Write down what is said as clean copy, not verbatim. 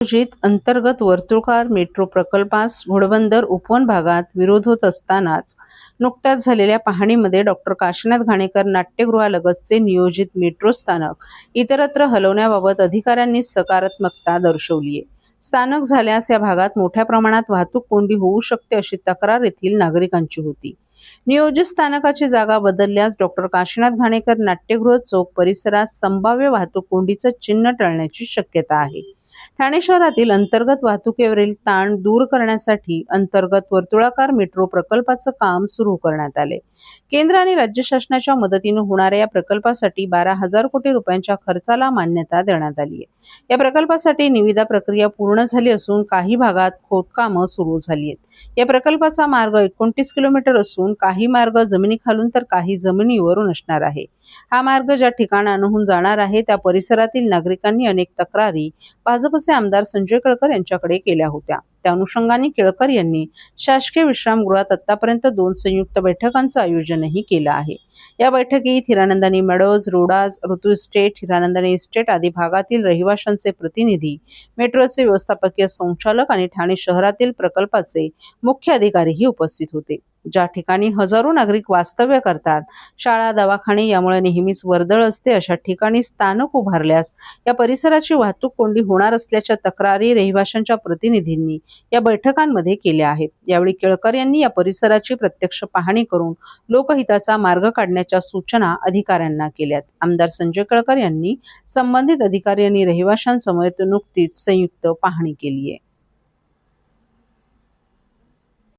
आयोजित अंतर्गत वर्तुळकार मेट्रो प्रकल्पास घोडबंदर उपवन भागात विरोध होत असतानाच नुकत्याच झालेल्या पाहणीमध्ये डॉक्टर काशीनाथ घाणेकर नाट्यगृहालगतचे नियोजित मेट्रो स्थानक इतरत्र हलवण्याबाबत अधिकाऱ्यांनी सकारात्मकता दर्शवली आहे. स्थानक झाल्यास या भागात मोठ्या प्रमाणात वाहतूक कोंडी होऊ शकते अशी तक्रार येथील नागरिकांची होती. नियोजित स्थानकाची जागा बदलल्यास डॉक्टर काशीनाथ घाणेकर नाट्यगृह चौक परिसरात संभाव्य वाहतूक कोंडीचं चिन्ह टळण्याची शक्यता आहे. ठाणे शहरातील अंतर्गत वाहतुकीवरील ताण दूर करण्यासाठी अंतर्गत वर्तुळाकार मेट्रो प्रकल्पाचं काम सुरू करण्यात आले. केंद्र आणि राज्य शासनाच्या मदतीने होणाऱ्या या प्रकल्पासाठी 12,000 कोटी रुपयांच्या खर्चाला मान्यता देण्यात आली आहे. या प्रकल्पासाठी निविदा प्रक्रिया पूर्ण झाली असून काही भागात खोदकामं सुरू झाली आहेत. या प्रकल्पाचा मार्ग 29 किलोमीटर असून काही मार्ग जमिनीखालून तर काही जमिनीवरून असणार आहे. हा मार्ग ज्या ठिकाणाहून जाणार आहे त्या परिसरातील नागरिकांनी अनेक तक्रारी भाजपचे आमदार संजय केळकर यांच्याकडे केल्या होत्या. त्या अनुषंगाने केळकर यांनी शासकीय विश्रामगृहात आतापर्यंत 2 संयुक्त बैठकांचं आयोजनही केलं आहे. या बैठकीत हिरानंदानी मेडोज, रोडाज, ऋतू इस्टेट, हिरानंदानी इस्टेट आदी भागातील रहिवाशांचे प्रतिनिधी, मेट्रोचे व्यवस्थापकीय संचालक आणि ठाणे शहरातील प्रकल्पाचे मुख्य अधिकारीही उपस्थित होते. ज्या ठिकाणी हजारो नागरिक वास्तव्य करतात, शाळा, दवाखाने यामुळे नेहमीच वर्दळ असते, अशा ठिकाणी स्थानक उभारल्यास या परिसराची वाहतूक कोंडी होणार असल्याच्या तक्रारी रहिवाशांच्या प्रतिनिधींनी या बैठकांमध्ये केल्या आहेत. यावेळी केळकर यांनी या परिसराची प्रत्यक्ष पाहणी करून लोकहिताचा मार्ग काढण्याच्या सूचना अधिकाऱ्यांना केल्यात. आमदार संजय केळकर यांनी संबंधित अधिकारी आणि रहिवाशांसमवेत नुकतीच संयुक्त पाहणी केली आहे.